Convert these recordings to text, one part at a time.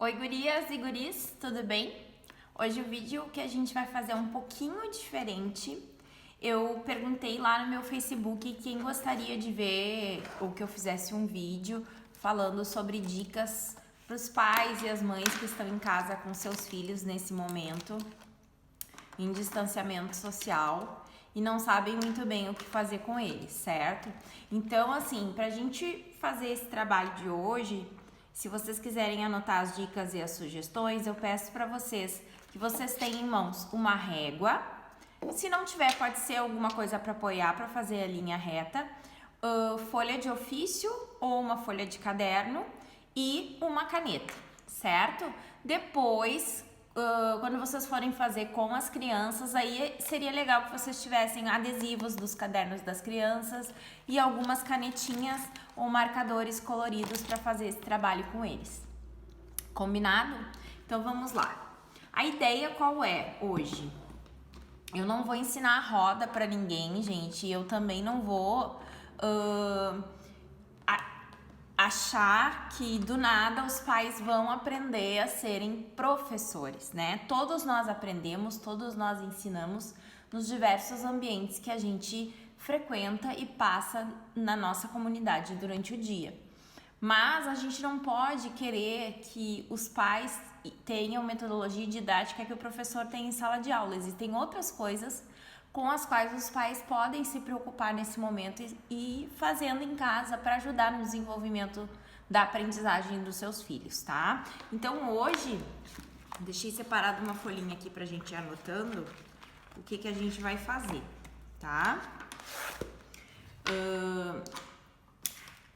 Oi gurias e guris, tudo bem? Hoje o vídeo que a gente vai fazer é um pouquinho diferente. Eu perguntei lá no meu Facebook quem gostaria de ver ou que eu fizesse um vídeo falando sobre dicas para os pais e as mães que estão em casa com seus filhos nesse momento, em distanciamento social, e não sabem muito bem o que fazer com eles, certo? Então, assim, pra gente fazer esse trabalho de hoje, se vocês quiserem anotar as dicas e as sugestões, eu peço para vocês que vocês tenham em mãos uma régua. Se não tiver, pode ser alguma coisa para apoiar, para fazer a linha reta, folha de ofício ou uma folha de caderno e uma caneta, certo? Depois, quando vocês forem fazer com as crianças, aí seria legal que vocês tivessem adesivos dos cadernos das crianças e algumas canetinhas ou marcadores coloridos para fazer esse trabalho com eles. Combinado? Então vamos lá. A ideia qual é hoje? Eu não vou ensinar a roda para ninguém, gente. Eu também não vou achar que do nada os pais vão aprender a serem professores, né? Todos nós aprendemos, todos nós ensinamos nos diversos ambientes que a gente frequenta e passa na nossa comunidade durante o dia. Mas a gente não pode querer que os pais tenham metodologia didática que o professor tem em sala de aula. Existem outras coisas com as quais os pais podem se preocupar nesse momento e fazendo em casa para ajudar no desenvolvimento da aprendizagem dos seus filhos, tá? Então hoje, deixei separado uma folhinha aqui pra gente ir anotando o que a gente vai fazer, tá?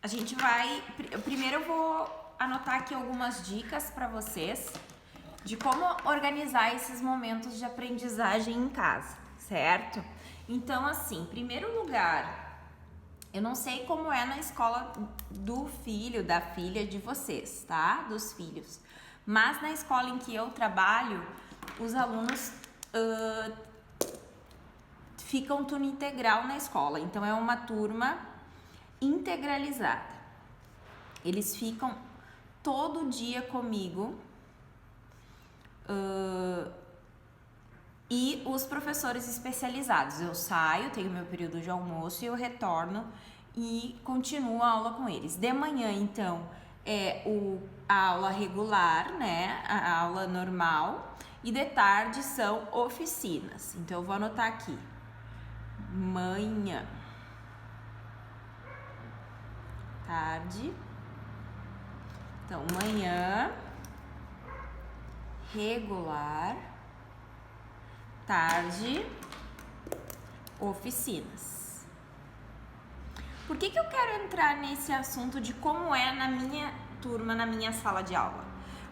A gente vai... Primeiro eu vou anotar aqui algumas dicas para vocês de como organizar esses momentos de aprendizagem em casa, certo? Então, assim, em primeiro lugar, eu não sei como é na escola do filho, da filha de vocês, tá? Dos filhos. Mas na escola em que eu trabalho, os alunos ficam turno integral na escola. Então, é uma turma integralizada. Eles ficam todo dia comigo e os professores especializados. Eu saio, tenho meu período de almoço e eu retorno e continuo a aula com eles. De manhã, então, é a aula regular, né? A aula normal. E de tarde são oficinas. Então, eu vou anotar aqui. Manhã. Tarde. Então, manhã. Regular. Tarde. Oficinas. Por que eu quero entrar nesse assunto de como é na minha turma, na minha sala de aula?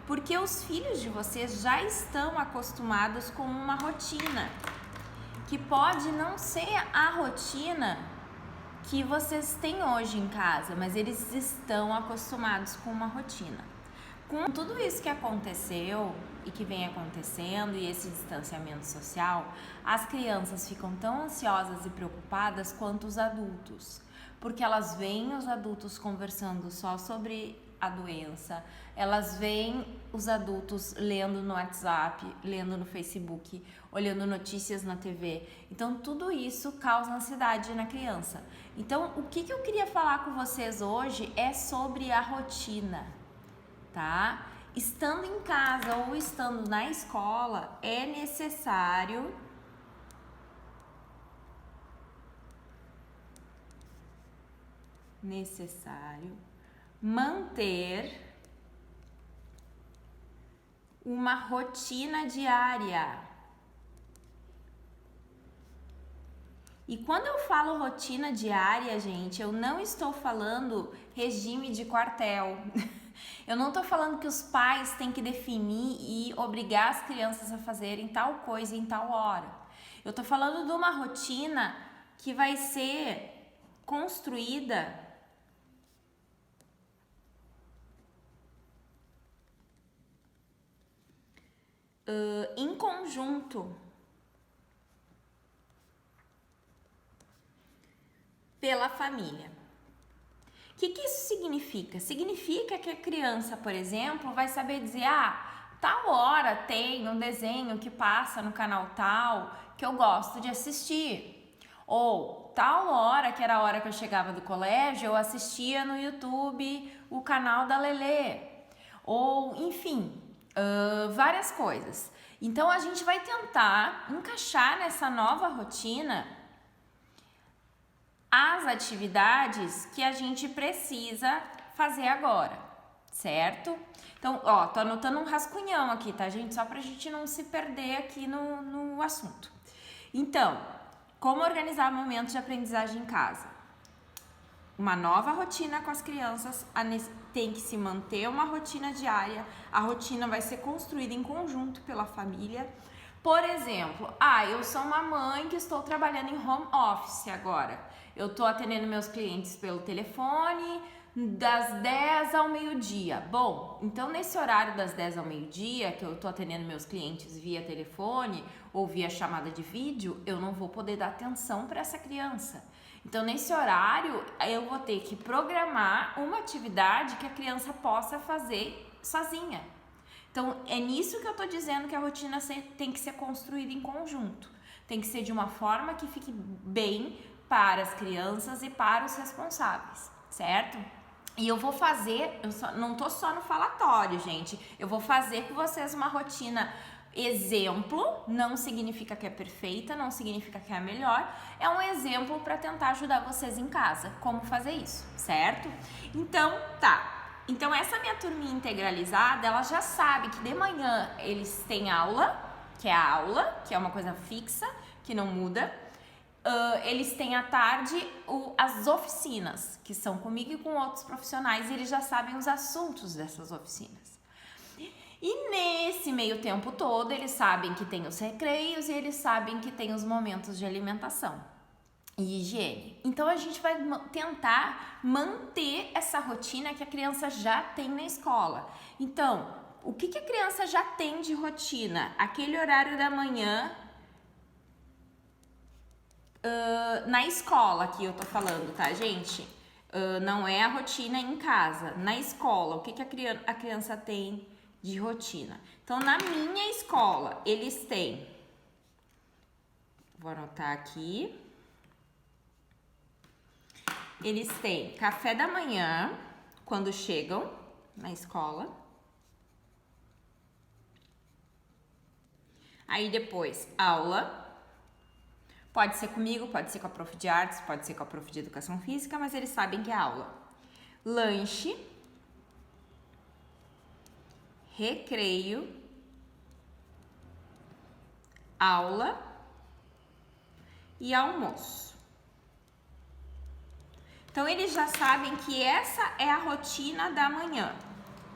Porque os filhos de vocês já estão acostumados com uma rotina, que pode não ser a rotina que vocês têm hoje em casa, mas eles estão acostumados com uma rotina. Com tudo isso que aconteceu e que vem acontecendo e esse distanciamento social, as crianças ficam tão ansiosas e preocupadas quanto os adultos, porque elas veem os adultos conversando só sobre a doença, elas veem os adultos lendo no WhatsApp, lendo no Facebook, olhando notícias na TV. Então tudo isso causa ansiedade na criança. Então o que eu queria falar com vocês hoje é sobre a rotina, tá? Estando em casa ou estando na escola, é necessário manter uma rotina diária. E quando eu falo rotina diária, gente, eu não estou falando regime de quartel. Eu não estou falando que os pais têm que definir e obrigar as crianças a fazerem tal coisa em tal hora. Eu estou falando de uma rotina que vai ser construída em conjunto pela família. O que isso significa? Significa que a criança, por exemplo, vai saber dizer, tal hora tem um desenho que passa no canal tal que eu gosto de assistir. Ou tal hora, que era a hora que eu chegava do colégio, eu assistia no YouTube o canal da Lelê. Ou, enfim, várias coisas. Então, a gente vai tentar encaixar nessa nova rotina as atividades que a gente precisa fazer agora, certo? Então, tô anotando um rascunhão aqui, tá, gente? Só pra gente não se perder aqui no assunto. Então, como organizar momentos de aprendizagem em casa? Uma nova rotina com as crianças, tem que se manter uma rotina diária, a rotina vai ser construída em conjunto pela família. Por exemplo, eu sou uma mãe que estou trabalhando em home office agora. Eu estou atendendo meus clientes pelo telefone das 10 ao meio-dia. Bom, então nesse horário das 10 ao meio-dia, que eu estou atendendo meus clientes via telefone ou via chamada de vídeo, eu não vou poder dar atenção para essa criança. Então, nesse horário, eu vou ter que programar uma atividade que a criança possa fazer sozinha. Então, é nisso que eu tô dizendo que a rotina tem que ser construída em conjunto. Tem que ser de uma forma que fique bem para as crianças e para os responsáveis, certo? E eu vou fazer, não tô só no falatório, gente. Eu vou fazer com vocês uma rotina exemplo, não significa que é perfeita, não significa que é a melhor, é um exemplo para tentar ajudar vocês em casa, como fazer isso, certo? Então, Então, essa minha turminha integralizada, ela já sabe que de manhã eles têm aula, que é uma coisa fixa, que não muda. Eles têm à tarde as oficinas, que são comigo e com outros profissionais, e eles já sabem os assuntos dessas oficinas. E nesse meio tempo todo, eles sabem que tem os recreios e eles sabem que tem os momentos de alimentação e higiene. Então, a gente vai tentar manter essa rotina que a criança já tem na escola. Então, o que a criança já tem de rotina? Aquele horário da manhã na escola que eu tô falando, tá, gente? Não é a rotina em casa. Na escola, o que a criança tem de rotina? Então, na minha escola, eles têm... Vou anotar aqui. Eles têm café da manhã, quando chegam na escola. Aí, depois, aula. Pode ser comigo, pode ser com a prof de artes, pode ser com a prof de educação física, mas eles sabem que é aula. Lanche. Recreio. Aula. E almoço. Então, eles já sabem que essa é a rotina da manhã.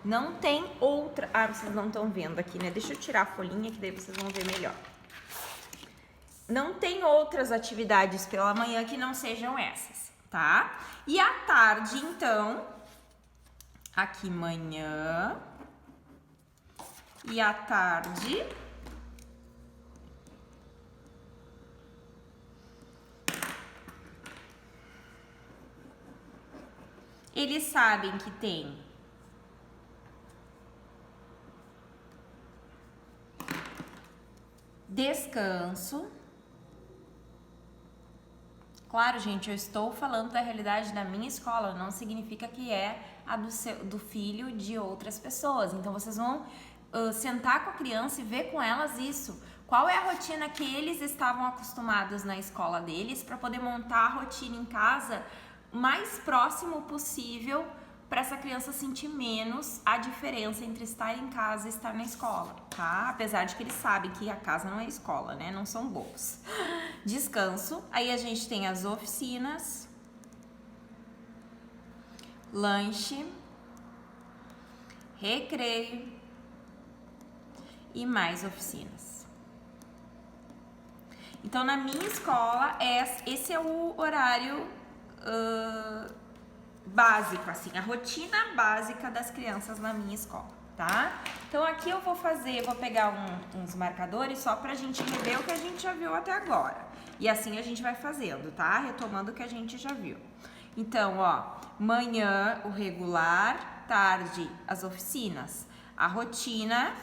Não tem outra... vocês não estão vendo aqui, né? Deixa eu tirar a folhinha que daí vocês vão ver melhor. Não tem outras atividades pela manhã que não sejam essas, tá? E à tarde, então, aqui manhã e à tarde... Eles sabem que tem descanso. Claro, gente, eu estou falando da realidade da minha escola, não significa que é a do filho de outras pessoas. Então, vocês vão sentar com a criança e ver com elas isso. Qual é a rotina que eles estavam acostumados na escola deles para poder montar a rotina em casa mais próximo possível para essa criança sentir menos a diferença entre estar em casa e estar na escola, tá? Apesar de que eles sabem que a casa não é escola, né? Não são bobos. Descanso. Aí a gente tem as oficinas, lanche, recreio e mais oficinas. Então, na minha escola, esse é o horário básico, assim, a rotina básica das crianças na minha escola, tá? Então, aqui eu vou pegar uns marcadores só pra gente rever o que a gente já viu até agora. E assim a gente vai fazendo, tá? Retomando o que a gente já viu. Então, ó, manhã o regular, tarde as oficinas. A rotina,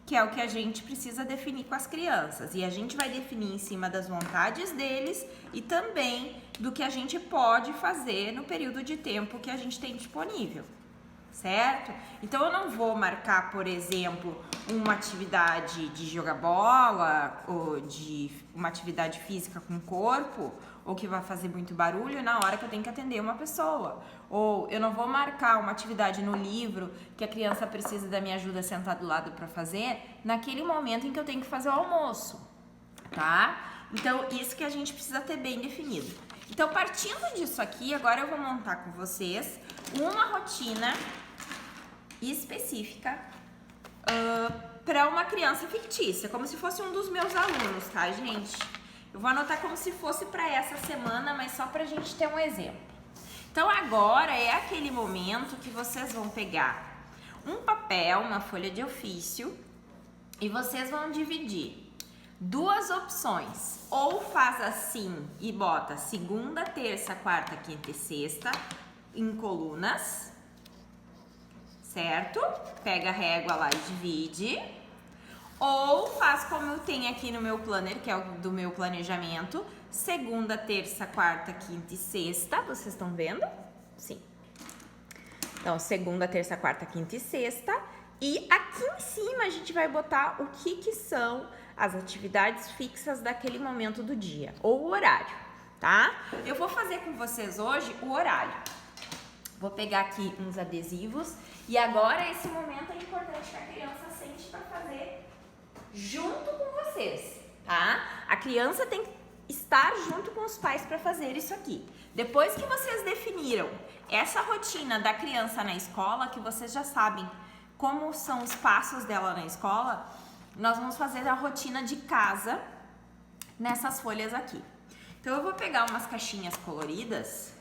que é o que a gente precisa definir com as crianças. E a gente vai definir em cima das vontades deles e também do que a gente pode fazer no período de tempo que a gente tem disponível, certo? Então eu não vou marcar, por exemplo, uma atividade de jogar bola ou de uma atividade física com o corpo, ou que vai fazer muito barulho na hora que eu tenho que atender uma pessoa. Ou eu não vou marcar uma atividade no livro que a criança precisa da minha ajuda sentar do lado para fazer naquele momento em que eu tenho que fazer o almoço, tá? Então, isso que a gente precisa ter bem definido. Então, partindo disso aqui, agora eu vou montar com vocês uma rotina específica para uma criança fictícia, como se fosse um dos meus alunos, tá, gente? Eu vou anotar como se fosse para essa semana, mas só pra gente ter um exemplo. Então, agora é aquele momento que vocês vão pegar um papel, uma folha de ofício, e vocês vão dividir duas opções. Ou faz assim e bota segunda, terça, quarta, quinta e sexta em colunas, certo? Pega a régua lá e divide. Ou faz como eu tenho aqui no meu planner, que é o do meu planejamento, segunda, terça, quarta, quinta e sexta. Vocês estão vendo? Sim. Então, segunda, terça, quarta, quinta e sexta. E aqui em cima a gente vai botar o que são as atividades fixas daquele momento do dia, ou o horário, tá? Eu vou fazer com vocês hoje o horário. Vou pegar aqui uns adesivos e agora esse momento é importante que a criança sente para fazer junto com vocês, tá? A criança tem que estar junto com os pais para fazer isso aqui. Depois que vocês definiram essa rotina da criança na escola, que vocês já sabem como são os passos dela na escola, nós vamos fazer a rotina de casa nessas folhas aqui. Então eu vou pegar umas caixinhas coloridas.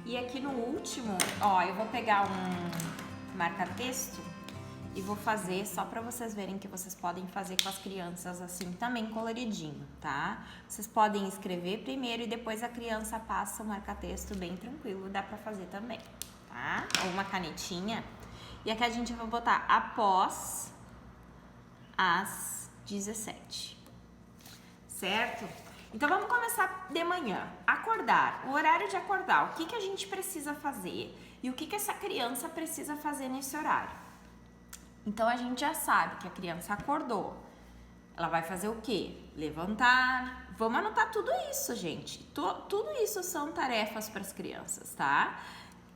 E aqui no último, ó, eu vou pegar um marca-texto e vou fazer só pra vocês verem que vocês podem fazer com as crianças assim também coloridinho, tá? Vocês podem escrever primeiro e depois a criança passa o marca-texto bem tranquilo, dá pra fazer também, tá? Ou uma canetinha. E aqui a gente vai botar após as 17, certo? Então, vamos começar de manhã. Acordar, o horário de acordar, o que a gente precisa fazer e o que essa criança precisa fazer nesse horário. Então, a gente já sabe que a criança acordou. Ela vai fazer o quê? Levantar. Vamos anotar tudo isso, gente. Tudo isso são tarefas para as crianças, tá?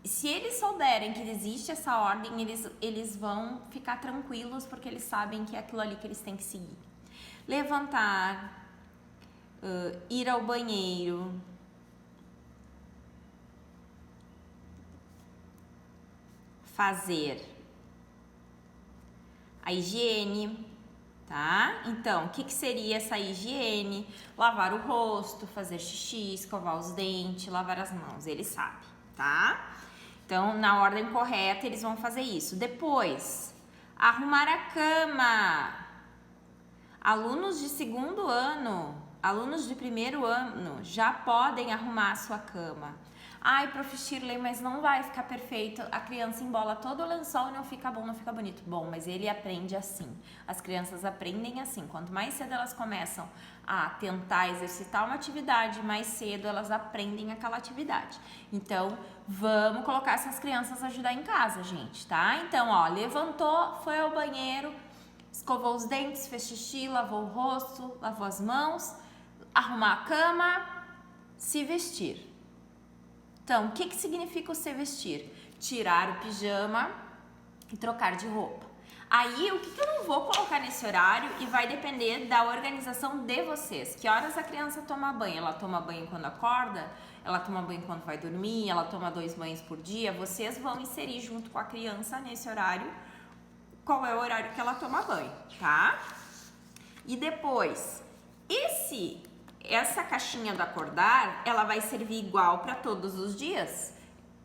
Se eles souberem que existe essa ordem, eles vão ficar tranquilos porque eles sabem que é aquilo ali que eles têm que seguir. Levantar. Ir ao banheiro, fazer a higiene, tá? Então, o que seria essa higiene? Lavar o rosto, fazer xixi, escovar os dentes, lavar as mãos, eles sabem, tá? Então, na ordem correta, eles vão fazer isso. Depois, arrumar a cama. Alunos de segundo ano, alunos de primeiro ano já podem arrumar a sua cama. Ai, prof. Shirley, mas não vai ficar perfeito. A criança embola todo o lençol e não fica bom, não fica bonito. Bom, mas ele aprende assim. As crianças aprendem assim. Quanto mais cedo elas começam a tentar exercitar uma atividade, mais cedo elas aprendem aquela atividade. Então, vamos colocar essas crianças a ajudar em casa, gente, tá? Então, ó, levantou, foi ao banheiro, escovou os dentes, fez xixi, lavou o rosto, lavou as mãos, arrumar a cama, se vestir. Então, o que significa o se vestir? tirar o pijama e trocar de roupa. Aí, o que eu não vou colocar nesse horário e vai depender da organização de vocês. Que horas a criança toma banho? Ela toma banho quando acorda? Ela toma banho quando vai dormir? Ela toma 2 banhos por dia? Vocês vão inserir junto com a criança nesse horário qual é o horário que ela toma banho, tá? E depois, essa caixinha do acordar, ela vai servir igual para todos os dias?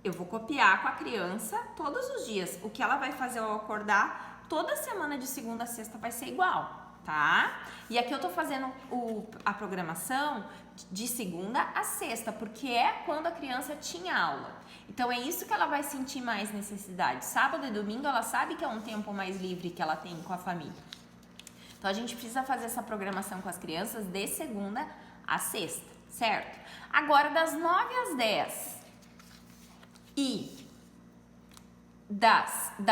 Eu vou copiar com a criança todos os dias. O que ela vai fazer ao acordar, toda semana de segunda a sexta vai ser igual, tá? E aqui eu tô fazendo a programação de segunda a sexta, porque é quando a criança tinha aula. Então é isso que ela vai sentir mais necessidade. Sábado e domingo ela sabe que é um tempo mais livre que ela tem com a família. Então a gente precisa fazer essa programação com as crianças de segunda a sexta, certo? Agora das 9 às 10 e da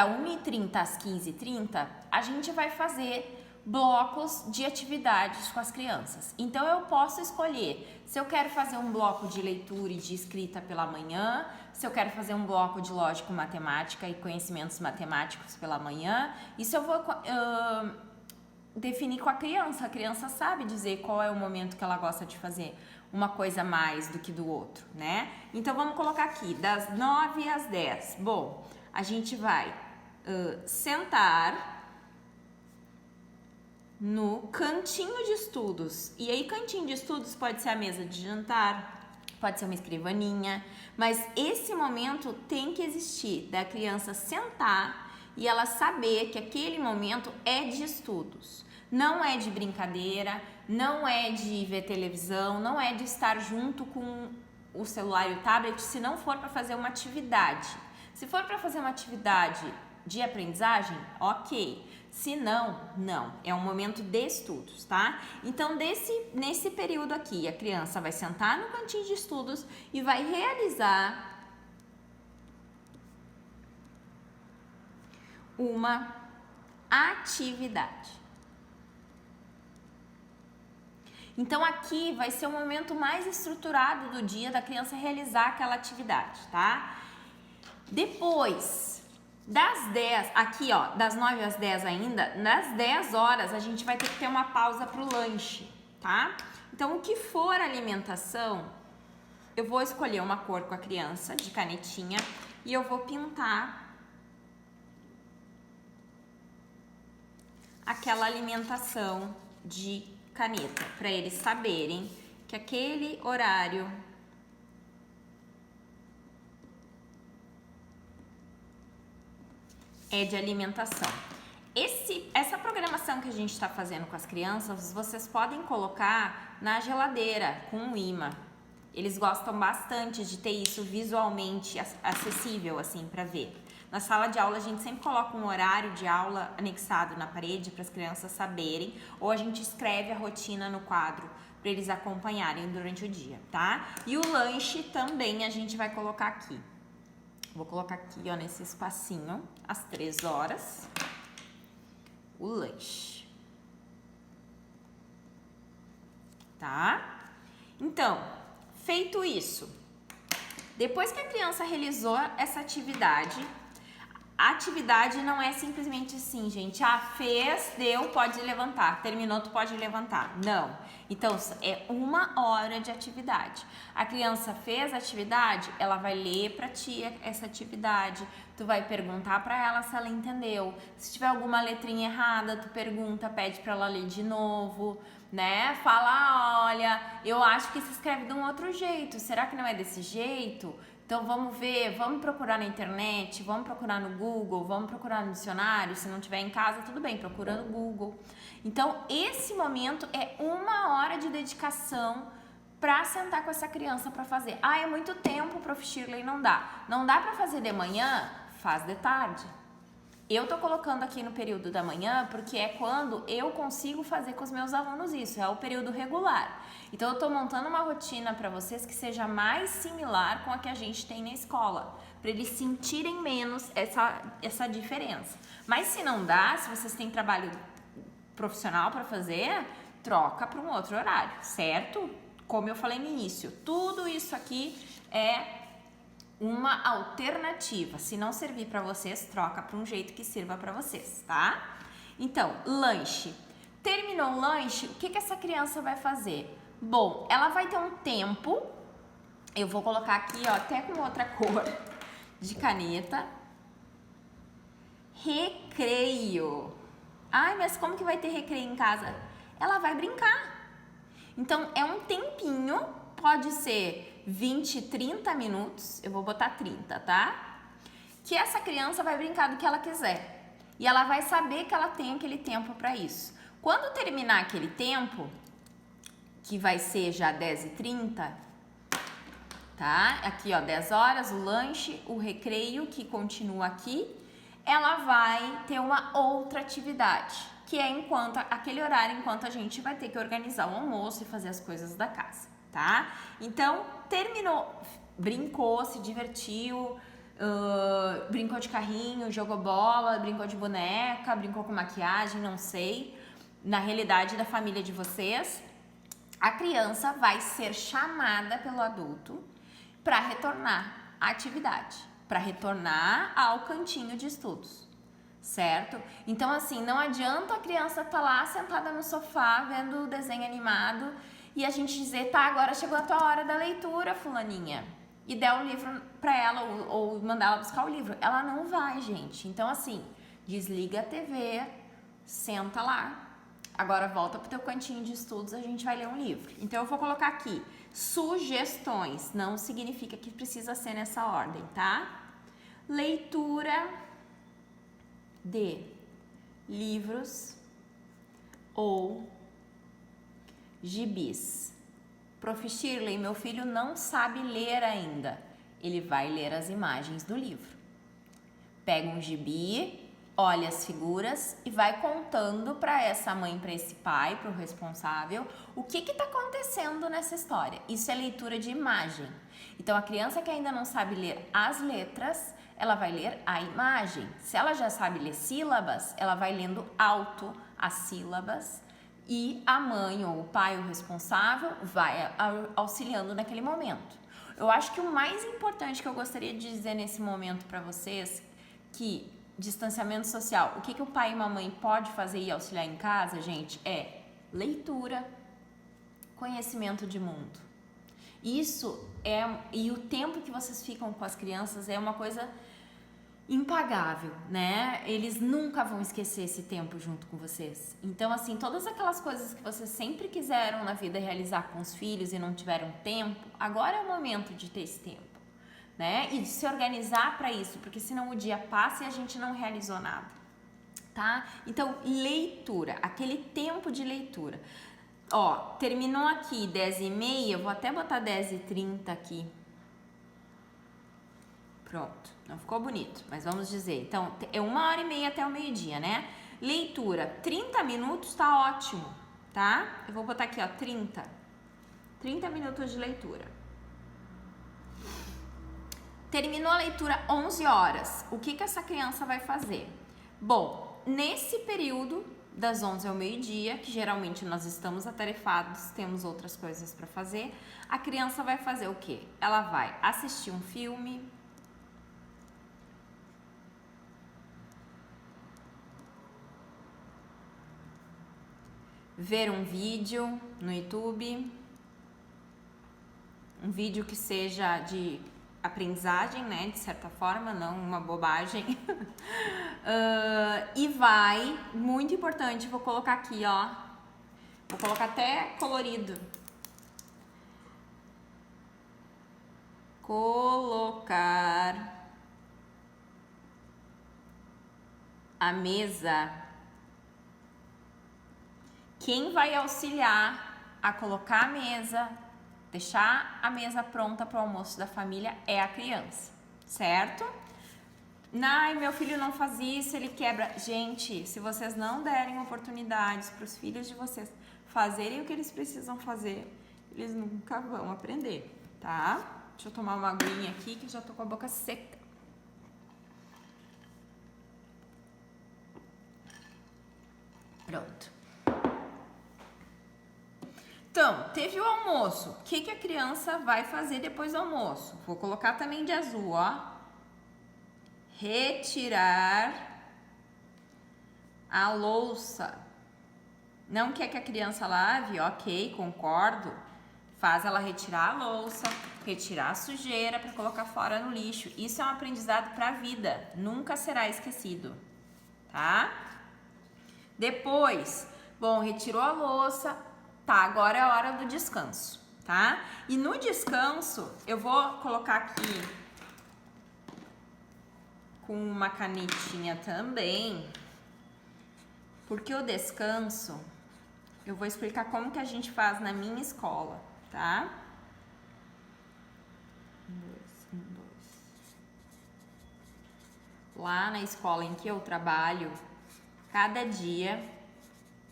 1h30 às 15h30, a gente vai fazer blocos de atividades com as crianças. Então eu posso escolher se eu quero fazer um bloco de leitura e de escrita pela manhã, se eu quero fazer um bloco de lógico-matemática e conhecimentos matemáticos pela manhã, isso eu vou definir com a criança sabe dizer qual é o momento que ela gosta de fazer uma coisa mais do que do outro, né? Então vamos colocar aqui, das 9 às 10. Bom, a gente vai sentar no cantinho de estudos. E aí, cantinho de estudos pode ser a mesa de jantar, pode ser uma escrivaninha, mas esse momento tem que existir, da criança sentar e ela saber que aquele momento é de estudos. Não é de brincadeira, não é de ver televisão, não é de estar junto com o celular e o tablet se não for para fazer uma atividade. Se for para fazer uma atividade de aprendizagem, ok. Se não, não. É um momento de estudos, tá? Então, nesse período aqui, a criança vai sentar no cantinho de estudos e vai realizar uma atividade. Então, aqui vai ser o momento mais estruturado do dia da criança realizar aquela atividade, tá? Depois das 10, aqui ó, das 9 às 10 ainda, nas 10 horas a gente vai ter que ter uma pausa pro lanche, tá? Então, o que for alimentação, eu vou escolher uma cor com a criança, de canetinha, e eu vou pintar aquela alimentação de caneta, para eles saberem que aquele horário é de alimentação. Essa programação que a gente está fazendo com as crianças, vocês podem colocar na geladeira com um imã. Eles gostam bastante de ter isso visualmente acessível, assim, para ver. Na sala de aula, a gente sempre coloca um horário de aula anexado na parede para as crianças saberem, ou a gente escreve a rotina no quadro para eles acompanharem durante o dia, tá? E o lanche também a gente vai colocar aqui. Vou colocar aqui, ó, nesse espacinho, às 3 horas, o lanche. Tá? Então, feito isso, depois que a criança realizou essa atividade, a atividade não é simplesmente assim, gente, fez, deu, pode levantar, terminou, tu pode levantar. Não. Então, é 1 hora de atividade. A criança fez a atividade, ela vai ler pra ti essa atividade, tu vai perguntar pra ela se ela entendeu. Se tiver alguma letrinha errada, tu pergunta, pede pra ela ler de novo, né? Fala, olha, eu acho que se escreve de um outro jeito, será que não é desse jeito? Então, vamos ver, vamos procurar na internet, vamos procurar no Google, vamos procurar no dicionário. Se não tiver em casa, tudo bem, procura no Google. Então, esse momento é 1 hora de dedicação para sentar com essa criança para fazer. É muito tempo, Prof. Shirley, não dá. Não dá para fazer de manhã? Faz de tarde. Eu tô colocando aqui no período da manhã porque é quando eu consigo fazer com os meus alunos isso, é o período regular. Então, eu tô montando uma rotina para vocês que seja mais similar com a que a gente tem na escola, para eles sentirem menos essa diferença. Mas se não dá, se vocês têm trabalho profissional para fazer, troca para um outro horário, certo? Como eu falei no início, tudo isso aqui é uma alternativa. Se não servir para vocês, troca para um jeito que sirva para vocês, tá? Então, lanche. Terminou o lanche, o que essa criança vai fazer? Bom, ela vai ter um tempo, eu vou colocar aqui, ó, até com outra cor de caneta. Recreio. Ai, mas como que vai ter recreio em casa? Ela vai brincar. Então, é um tempinho, pode ser 20, 30 minutos, eu vou botar 30, tá? Que essa criança vai brincar do que ela quiser. E ela vai saber que ela tem aquele tempo para isso. Quando terminar aquele tempo, que vai ser já 10h30, tá? Aqui, ó, 10 horas, o lanche, o recreio, que continua aqui. Ela vai ter uma outra atividade, que é aquele horário enquanto a gente vai ter que organizar o almoço e fazer as coisas da casa, tá? Então, terminou, brincou, se divertiu, brincou de carrinho, jogou bola, brincou de boneca, brincou com maquiagem, não sei. Na realidade da família de vocês, a criança vai ser chamada pelo adulto para retornar à atividade, para retornar ao cantinho de estudos, certo? Então, assim, não adianta a criança estar lá sentada no sofá vendo o desenho animado e a gente dizer, tá, agora chegou a tua hora da leitura, fulaninha, e der o livro para ela ou mandar ela buscar o livro. Ela não vai, gente. Então, assim, desliga a TV, senta lá. Agora volta pro teu cantinho de estudos, a gente vai ler um livro. Então eu vou colocar aqui sugestões, não significa que precisa ser nessa ordem, tá? Leitura de livros ou gibis. Prof. Shirley, meu filho não sabe ler ainda. Ele vai ler as imagens do livro. Pega um gibi, olha as figuras e vai contando para essa mãe, para esse pai, para o responsável, o que está acontecendo nessa história. Isso é leitura de imagem. Então, a criança que ainda não sabe ler as letras, ela vai ler a imagem. Se ela já sabe ler sílabas, ela vai lendo alto as sílabas e a mãe ou o pai, o responsável, vai auxiliando naquele momento. Eu acho que o mais importante que eu gostaria de dizer nesse momento para vocês, que distanciamento social, o que o pai e a mamãe pode fazer e auxiliar em casa, gente, é leitura, conhecimento de mundo. Isso e o tempo que vocês ficam com as crianças é uma coisa impagável, né? Eles nunca vão esquecer esse tempo junto com vocês. Então, assim, todas aquelas coisas que vocês sempre quiseram na vida realizar com os filhos e não tiveram tempo, agora é o momento de ter esse tempo, né? E de se organizar para isso, porque senão o dia passa e a gente não realizou nada, tá? Então, leitura, aquele tempo de leitura. Ó, terminou aqui 10h30, eu vou até botar 10h30 aqui. Pronto, não ficou bonito, mas vamos dizer. Então, é 1h30 até o meio-dia, né? Leitura, 30 minutos tá ótimo, tá? Eu vou botar aqui, ó, 30 minutos de leitura. Terminou a leitura 11 horas. O que essa criança vai fazer? Bom, nesse período das 11 ao meio-dia, que geralmente nós estamos atarefados, temos outras coisas para fazer, a criança vai fazer o quê? Ela vai assistir um filme, ver um vídeo no YouTube, um vídeo que seja de aprendizagem, né, de certa forma, não uma bobagem. E vai, muito importante, vou colocar aqui, ó, vou colocar até colorido. Colocar a mesa. Quem vai auxiliar a colocar a mesa, deixar a mesa pronta para o almoço da família é a criança, certo? Ai, meu filho não faz isso, ele quebra. Gente, se vocês não derem oportunidades para os filhos de vocês fazerem o que eles precisam fazer, eles nunca vão aprender, tá? Deixa eu tomar uma aguinha aqui que eu já tô com a boca seca. Pronto. Então, teve o almoço. O que a criança vai fazer depois do almoço? Vou colocar também de azul, ó. Retirar a louça. Não quer que a criança lave? Ok, concordo. Faz ela retirar a louça, retirar a sujeira para colocar fora no lixo. Isso é um aprendizado para a vida. Nunca será esquecido, tá? Depois, bom, retirou a louça. Tá, agora é a hora do descanso, tá? E no descanso, eu vou colocar aqui com uma canetinha também, porque o descanso, eu vou explicar como que a gente faz na minha escola, tá? Lá na escola em que eu trabalho, cada dia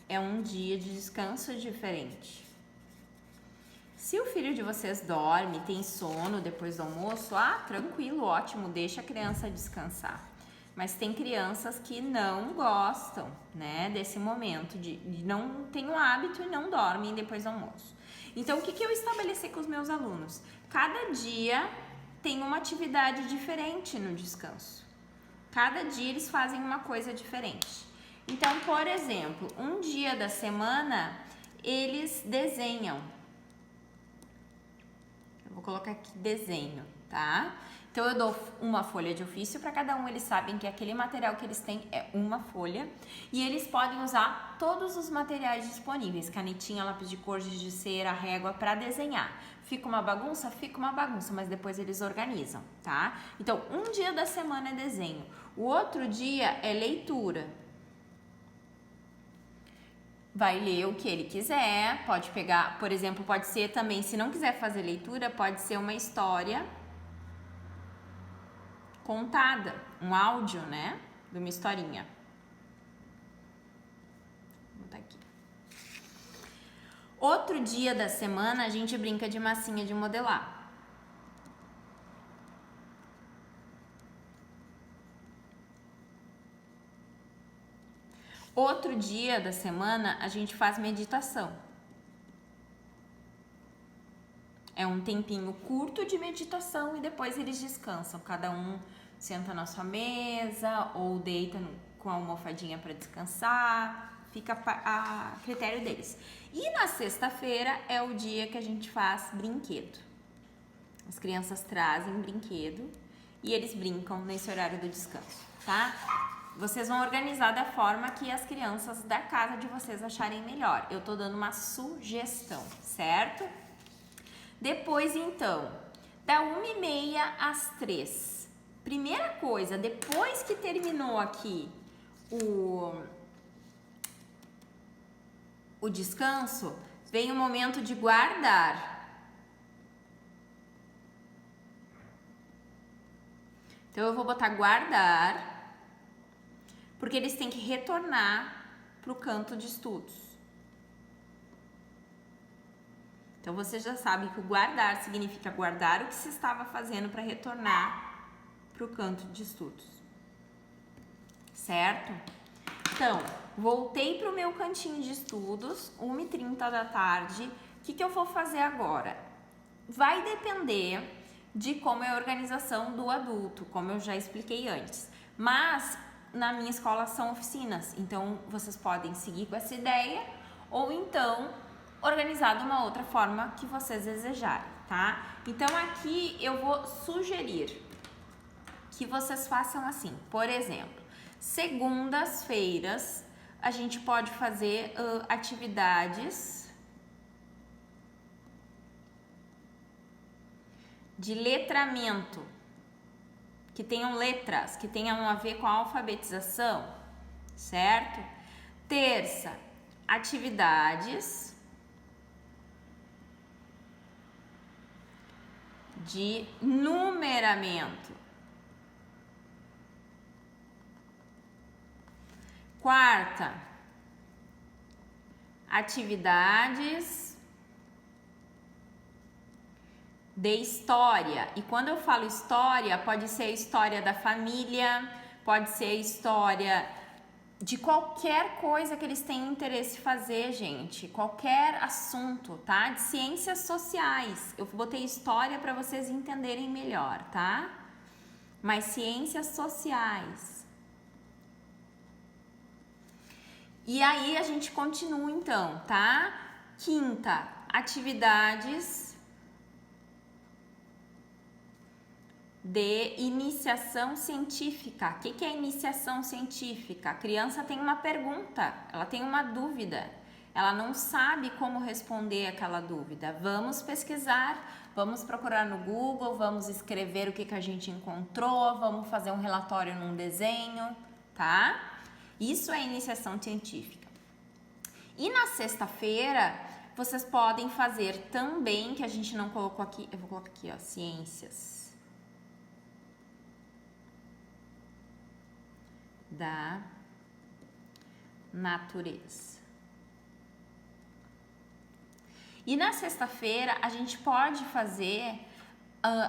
é um dia de descanso diferente. Se o filho de vocês dorme, tem sono depois do almoço, tranquilo, ótimo, deixa a criança descansar. Mas tem crianças que não gostam, né, desse momento, de não tem o hábito e não dormem depois do almoço. Então, o que eu estabeleci com os meus alunos? Cada dia tem uma atividade diferente no descanso. Cada dia eles fazem uma coisa diferente. Então, por exemplo, um dia da semana eles desenham. Eu vou colocar aqui desenho, tá? Então, eu dou uma folha de ofício para cada um. Eles sabem que aquele material que eles têm é uma folha. E eles podem usar todos os materiais disponíveis. Canetinha, lápis de cor, giz de cera, régua para desenhar. Fica uma bagunça? Fica uma bagunça, mas depois eles organizam, tá? Então, um dia da semana é desenho. O outro dia é leitura. Vai ler o que ele quiser, pode pegar, por exemplo, pode ser também, se não quiser fazer leitura, pode ser uma história contada, um áudio, né, de uma historinha. Vou botar aqui. Outro dia da semana a gente brinca de massinha de modelar. Outro dia da semana a gente faz meditação. É um tempinho curto de meditação e depois eles descansam. Cada um senta na sua mesa ou deita com a almofadinha para descansar. Fica a critério deles. E na sexta-feira é o dia que a gente faz brinquedo. As crianças trazem brinquedo e eles brincam nesse horário do descanso, tá? Vocês vão organizar da forma que as crianças da casa de vocês acharem melhor. Eu tô dando uma sugestão, certo? Depois, então, da 1h30 às 3. Primeira coisa, depois que terminou aqui o descanso, vem o momento de guardar. Então, eu vou botar guardar, porque eles têm que retornar para o canto de estudos. Então, você já sabe que o guardar significa guardar o que se estava fazendo para retornar para o canto de estudos. Certo? Então, voltei para o meu cantinho de estudos, 1h30 da tarde. O que eu vou fazer agora? Vai depender de como é a organização do adulto, como eu já expliquei antes. Mas na minha escola são oficinas, então vocês podem seguir com essa ideia ou então organizar de uma outra forma que vocês desejarem, tá? Então aqui eu vou sugerir que vocês façam assim, por exemplo, segundas-feiras a gente pode fazer atividades de letramento, que tenham letras, que tenham a ver com a alfabetização, certo? Terça, atividades de numeramento. Quarta, atividades de história. E quando eu falo história, pode ser a história da família, pode ser a história de qualquer coisa que eles tenham interesse em fazer, gente. Qualquer assunto, tá? De ciências sociais. Eu botei história para vocês entenderem melhor, tá? Mas ciências sociais. E aí a gente continua então, tá? Quinta, atividades de iniciação científica. O que é iniciação científica? A criança tem uma pergunta, ela tem uma dúvida, ela não sabe como responder aquela dúvida. Vamos pesquisar, vamos procurar no Google, vamos escrever o que a gente encontrou, vamos fazer um relatório num desenho, tá? Isso é iniciação científica. E na sexta-feira, vocês podem fazer também, que a gente não colocou aqui, eu vou colocar aqui, ó, ciências da natureza. E na sexta-feira a gente pode fazer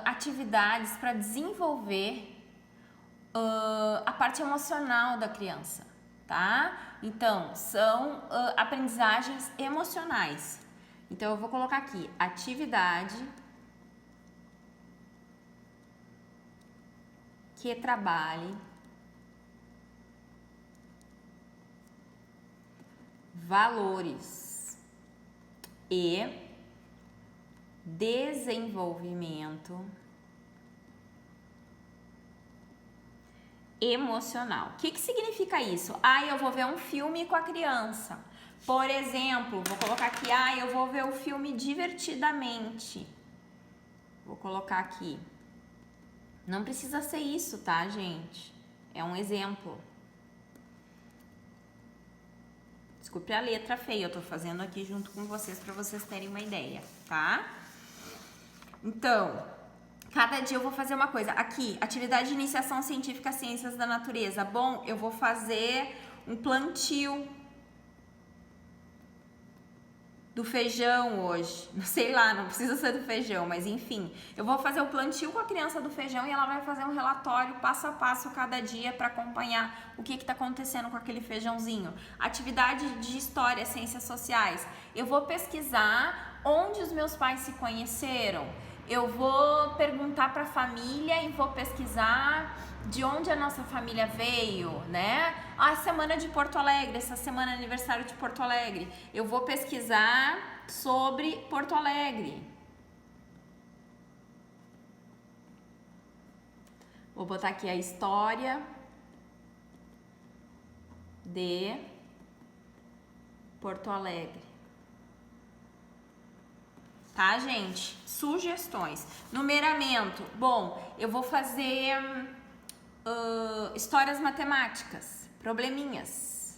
atividades para desenvolver a parte emocional da criança, tá? Então, são aprendizagens emocionais. Então, eu vou colocar aqui, atividade que trabalhe valores e desenvolvimento emocional. O que significa isso? Eu vou ver um filme com a criança. Por exemplo, vou colocar aqui, eu vou ver o filme divertidamente. Vou colocar aqui. Não precisa ser isso, tá, gente? É um exemplo. Desculpe a letra feia, eu tô fazendo aqui junto com vocês para vocês terem uma ideia, tá? Então, cada dia eu vou fazer uma coisa. Aqui, atividade de iniciação científica, ciências da natureza. Bom, eu vou fazer um plantio do feijão hoje. Sei lá, não precisa ser do feijão, mas enfim. Eu vou fazer o plantio com a criança do feijão e ela vai fazer um relatório passo a passo cada dia para acompanhar o que está acontecendo com aquele feijãozinho. Atividade de história, ciências sociais. Eu vou pesquisar onde os meus pais se conheceram. Eu vou perguntar para a família e vou pesquisar de onde a nossa família veio, né? Semana de Porto Alegre, essa semana é aniversário de Porto Alegre. Eu vou pesquisar sobre Porto Alegre. Vou botar aqui a história de Porto Alegre. Tá, gente? Sugestões. Numeramento. Bom, eu vou fazer histórias matemáticas, probleminhas.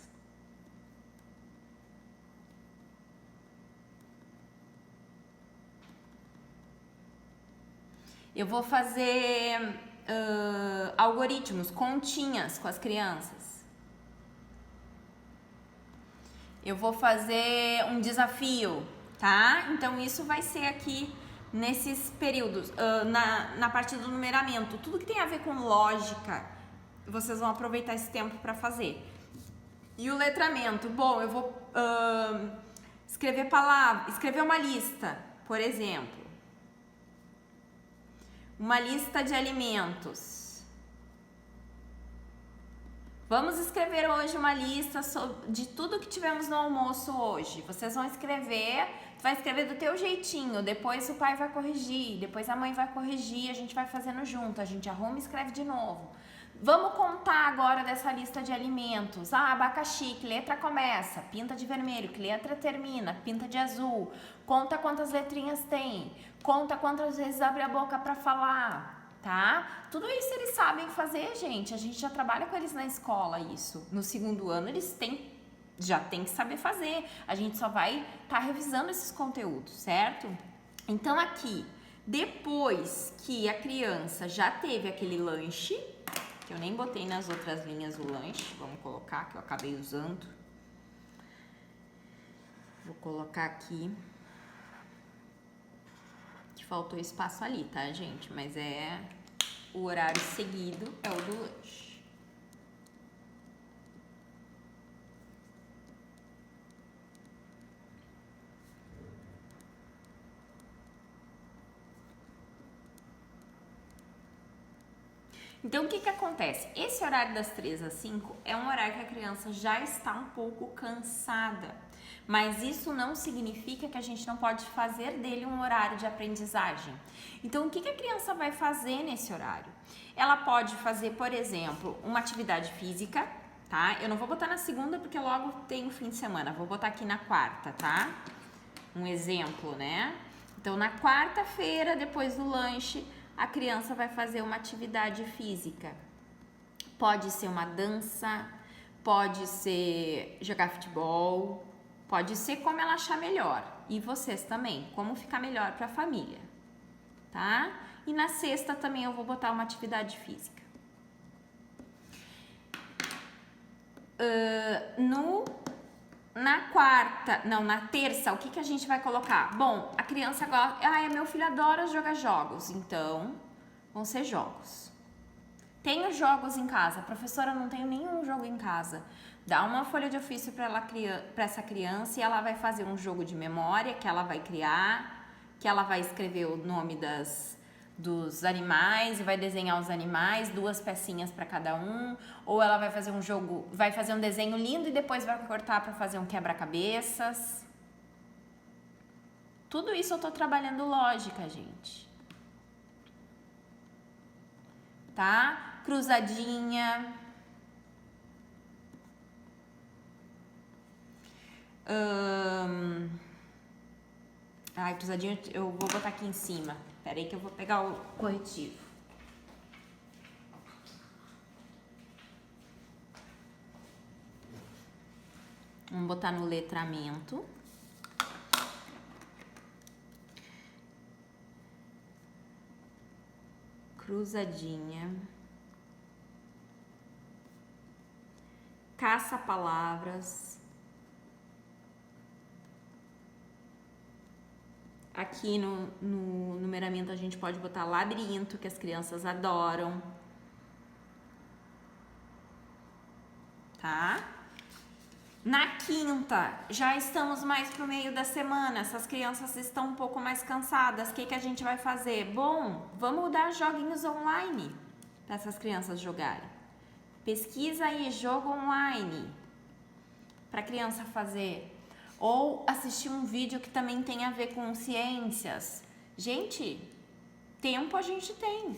Eu vou fazer algoritmos, continhas com as crianças. Eu vou fazer um desafio, tá? Então, isso vai ser aqui nesses períodos, na parte do numeramento. Tudo que tem a ver com lógica, vocês vão aproveitar esse tempo para fazer. E o letramento? Bom, eu vou escrever palavras, escrever uma lista, por exemplo. Uma lista de alimentos. Vamos escrever hoje uma lista de tudo que tivemos no almoço hoje. Vocês vão escrever, tu vai escrever do teu jeitinho, depois o pai vai corrigir, depois a mãe vai corrigir, a gente vai fazendo junto, a gente arruma e escreve de novo. Vamos contar agora dessa lista de alimentos. Abacaxi, que letra começa? Pinta de vermelho, que letra termina? Pinta de azul. Conta quantas letrinhas tem. Conta quantas vezes abre a boca para falar. Tá? Tudo isso eles sabem fazer, gente. A gente já trabalha com eles na escola, isso. No segundo ano eles já têm que saber fazer. A gente só vai estar revisando esses conteúdos, certo? Então aqui, depois que a criança já teve aquele lanche, que eu nem botei nas outras linhas o lanche, vamos colocar, que eu acabei usando. Vou colocar aqui. Que faltou espaço ali, tá, gente? Mas o horário seguido é o do lanche. Então, o que que acontece? Esse horário das 3 às 5 é um horário que a criança já está um pouco cansada, mas isso não significa que a gente não pode fazer dele um horário de aprendizagem. Então, o que que a criança vai fazer nesse horário? Ela pode fazer, por exemplo, uma atividade física, tá? Eu não vou botar na segunda porque logo tem o fim de semana, vou botar aqui na quarta, tá? Um exemplo, né? Então, na quarta-feira, depois do lanche, a criança vai fazer uma atividade física. Pode ser uma dança, pode ser jogar futebol, pode ser como ela achar melhor. E vocês também, como ficar melhor para a família, tá? E na sexta também eu vou botar uma atividade física. Na terça, o que que a gente vai colocar? Bom, a criança gosta, meu filho adora jogar jogos, então vão ser jogos. Tenho jogos em casa, professora, não tenho nenhum jogo em casa. Dá uma folha de ofício para essa criança e ela vai fazer um jogo de memória que ela vai criar, que ela vai escrever o nome dos animais e vai desenhar os animais, 2 pecinhas para cada um, ou ela vai fazer um jogo, vai fazer um desenho lindo e depois vai cortar para fazer um quebra-cabeças. Tudo isso eu tô trabalhando lógica, gente. Tá? Cruzadinha. Cruzadinha eu vou botar aqui em cima. Espera aí que eu vou pegar o corretivo. Vamos botar no letramento. Cruzadinha. Caça-palavras. Aqui no numeramento a gente pode botar labirinto, que as crianças adoram. Tá? Na quinta, já estamos mais pro meio da semana, essas crianças estão um pouco mais cansadas. O que que a gente vai fazer? Bom, vamos dar joguinhos online para essas crianças jogarem. Pesquisa aí, jogo online para a criança fazer. Ou assistir um vídeo que também tem a ver com ciências. Gente, tempo a gente tem.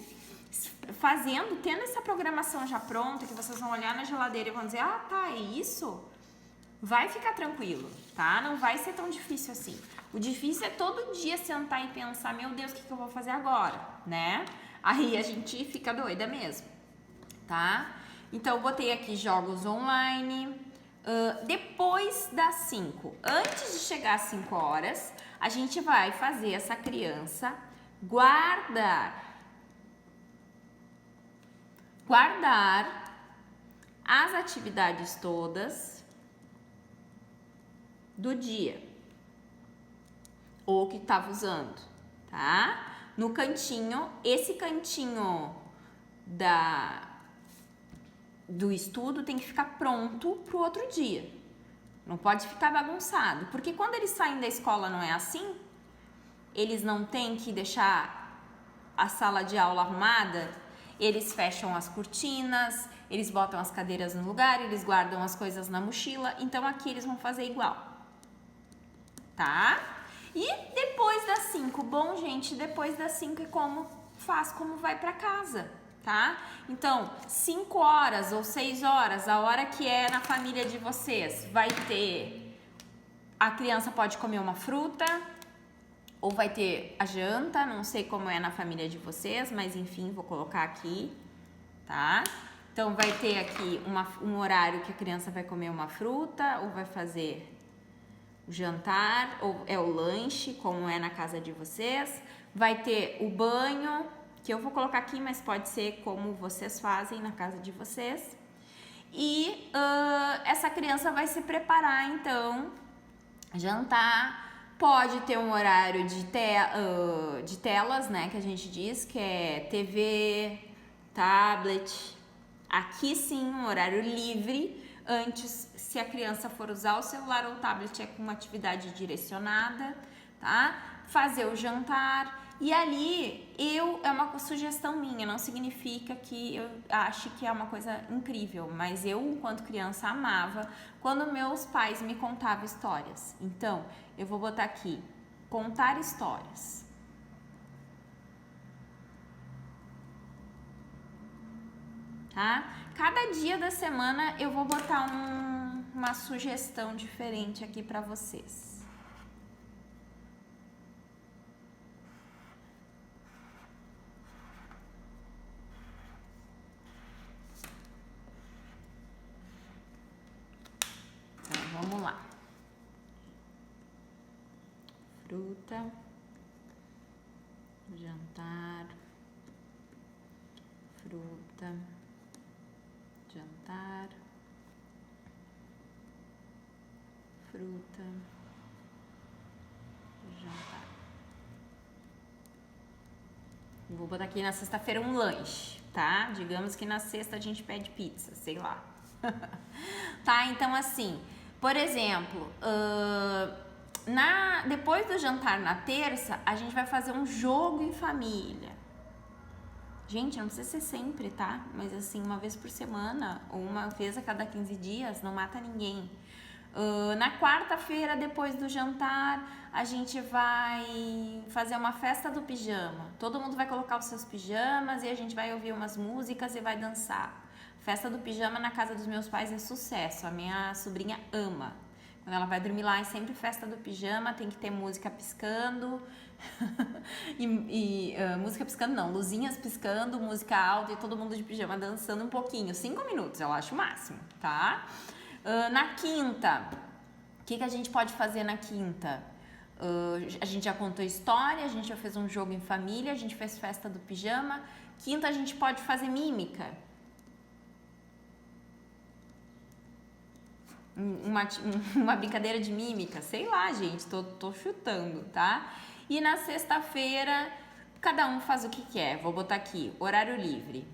Tendo essa programação já pronta, que vocês vão olhar na geladeira e vão dizer, tá, é isso? Vai ficar tranquilo, tá? Não vai ser tão difícil assim. O difícil é todo dia sentar e pensar, meu Deus, o que eu vou fazer agora, né? Aí a gente fica doida mesmo, tá? Então, eu botei aqui jogos online. Depois das 5, antes de chegar às 5 horas, a gente vai fazer essa criança guardar as atividades todas do dia ou que estava usando, tá? No cantinho, esse cantinho do estudo tem que ficar pronto pro outro dia. Não pode ficar bagunçado, porque quando eles saem da escola não é assim? Eles não têm que deixar a sala de aula arrumada, eles fecham as cortinas, eles botam as cadeiras no lugar, eles guardam as coisas na mochila, então aqui eles vão fazer igual, tá? E depois das 5, bom, gente, depois das 5 é como vai para casa, tá? Então, 5 horas ou 6 horas, a hora que é na família de vocês, vai ter, a criança pode comer uma fruta, ou vai ter a janta, não sei como é na família de vocês, mas enfim, vou colocar aqui, tá? Então, vai ter aqui um horário que a criança vai comer uma fruta, ou vai fazer o jantar, ou é o lanche, como é na casa de vocês. Vai ter o banho, que eu vou colocar aqui, mas pode ser como vocês fazem na casa de vocês. E essa criança vai se preparar, então, jantar. Pode ter um horário de telas, né, que a gente diz, que é TV, tablet. Aqui sim, um horário livre. Antes, se a criança for usar o celular ou o tablet, é com uma atividade direcionada, tá? Fazer o jantar E ali, é uma sugestão minha, não significa que eu ache que é uma coisa incrível, mas eu, enquanto criança, amava quando meus pais me contavam histórias. Então, eu vou botar aqui, contar histórias. Tá? Cada dia da semana eu vou botar uma sugestão diferente aqui pra vocês. Vamos lá. Fruta, jantar, fruta, jantar, fruta, jantar. Vou botar aqui na sexta-feira um lanche, tá? Digamos que na sexta a gente pede pizza, sei lá. Tá, então assim, por exemplo, depois do jantar na terça, a gente vai fazer um jogo em família. Gente, não precisa ser sempre, tá? Mas assim, uma vez por semana, ou uma vez a cada 15 dias, não mata ninguém. Na quarta-feira, depois do jantar, a gente vai fazer uma festa do pijama. Todo mundo vai colocar os seus pijamas e a gente vai ouvir umas músicas e vai dançar. Festa do pijama na casa dos meus pais é sucesso. A minha sobrinha ama. Quando ela vai dormir lá é sempre festa do pijama, tem que ter música piscando. Música piscando não, luzinhas piscando, música alta e todo mundo de pijama dançando um pouquinho. 5 minutos, eu acho o máximo, tá? Na quinta, o que a gente pode fazer na quinta? A gente já contou história, a gente já fez um jogo em família, a gente fez festa do pijama. Quinta, a gente pode fazer mímica. Uma brincadeira de mímica, sei lá, gente, tô chutando, tá? E na sexta-feira, cada um faz o que quer. Vou botar aqui, horário livre.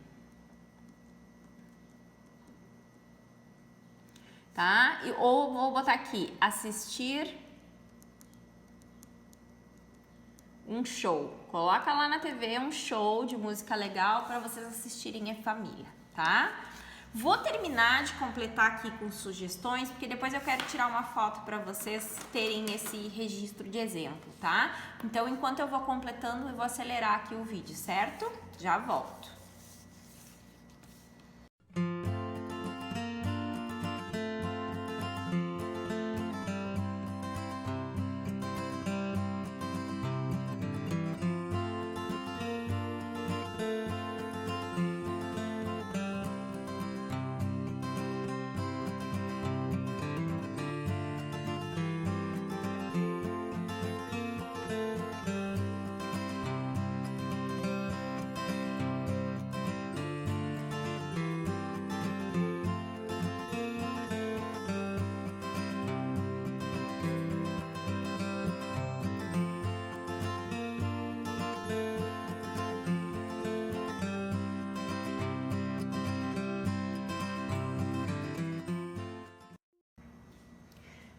Tá? Ou vou botar aqui, assistir um show. Coloca lá na TV um show de música legal para vocês assistirem em família, tá? Vou terminar de completar aqui com sugestões, porque depois eu quero tirar uma foto para vocês terem esse registro de exemplo, tá? Então, enquanto eu vou completando, eu vou acelerar aqui o vídeo, certo? Já volto.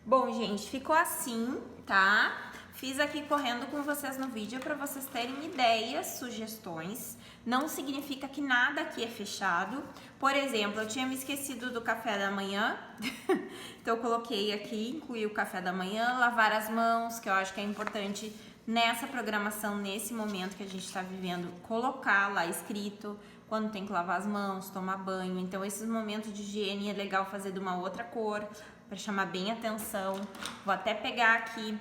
Bom, gente, ficou assim, tá? Fiz aqui correndo com vocês no vídeo para vocês terem ideias, sugestões. Não significa que nada aqui é fechado. Por exemplo, eu tinha me esquecido do café da manhã, então eu coloquei aqui, incluí o café da manhã, lavar as mãos, que eu acho que é importante nessa programação, nesse momento que a gente está vivendo, colocar lá escrito quando tem que lavar as mãos, tomar banho. Então, esses momentos de higiene é legal fazer de uma outra cor, para chamar bem atenção. Vou até pegar aqui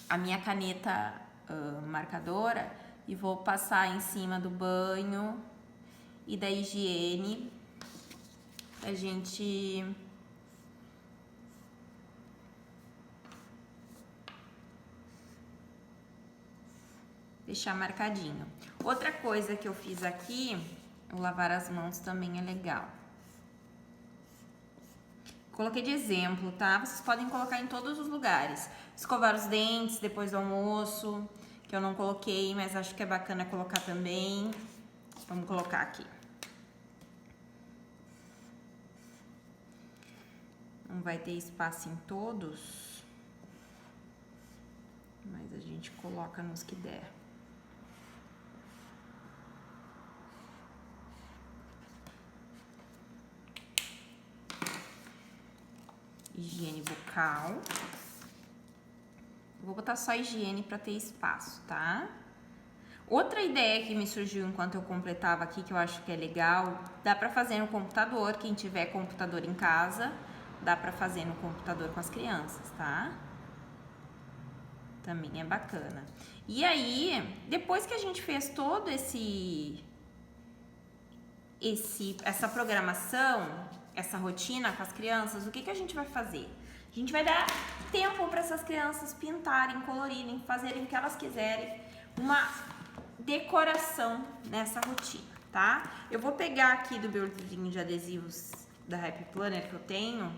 a minha caneta marcadora e vou passar em cima do banho e da higiene a gente deixar marcadinho. Outra coisa que eu fiz aqui, o lavar as mãos também é legal. Coloquei de exemplo, tá? Vocês podem colocar em todos os lugares. Escovar os dentes depois do almoço, que eu não coloquei, mas acho que é bacana colocar também. Vamos colocar aqui. Não vai ter espaço em todos, mas a gente coloca nos que der. higiene bucal. Vou botar só higiene para ter espaço, tá? Outra ideia que me surgiu enquanto eu completava aqui, que eu acho que é legal, dá pra fazer no computador, quem tiver computador em casa, dá pra fazer no computador com as crianças, tá? Também é bacana. E aí, depois que a gente fez todo essa programação, essa rotina com as crianças, o que a gente vai fazer? A gente vai dar tempo para essas crianças pintarem, colorirem, fazerem o que elas quiserem, uma decoração nessa rotina, tá? Eu vou pegar aqui do meu livrinho de adesivos da Happy Planner que eu tenho,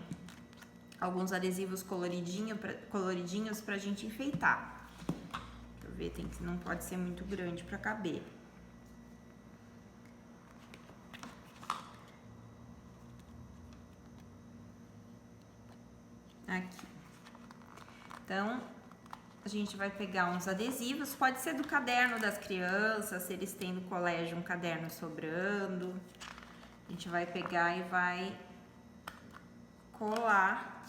alguns adesivos coloridinhos pra gente enfeitar. Deixa eu ver, não pode ser muito grande pra caber. Aqui. Então, a gente vai pegar uns adesivos, pode ser do caderno das crianças, se eles têm no colégio um caderno sobrando. A gente vai pegar e vai colar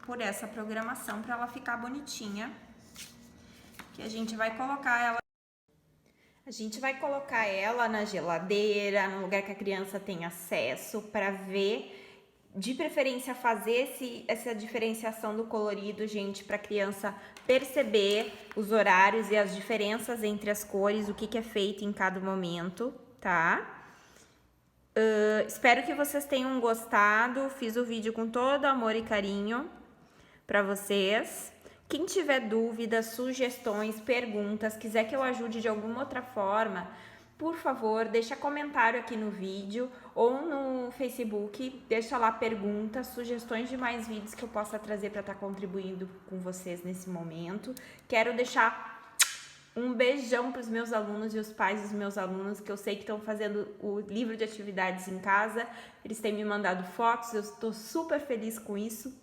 por essa programação para ela ficar bonitinha. Que a gente vai colocar ela. A gente vai colocar ela na geladeira, no lugar que a criança tem acesso, para ver. De preferência fazer essa diferenciação do colorido, gente, para a criança perceber os horários e as diferenças entre as cores, o que é feito em cada momento, tá? Espero que vocês tenham gostado. Fiz o vídeo com todo amor e carinho para vocês. Quem tiver dúvidas, sugestões, perguntas, quiser que eu ajude de alguma outra forma, por favor, deixa comentário aqui no vídeo ou no Facebook, deixa lá perguntas, sugestões de mais vídeos que eu possa trazer para estar contribuindo com vocês nesse momento. Quero deixar um beijão para os meus alunos e os pais dos meus alunos, que eu sei que estão fazendo o livro de atividades em casa, eles têm me mandado fotos, eu estou super feliz com isso.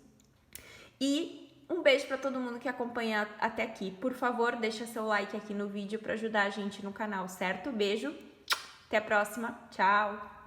E um beijo para todo mundo que acompanha até aqui. Por favor, deixa seu like aqui no vídeo para ajudar a gente no canal, certo? Beijo, até a próxima, tchau!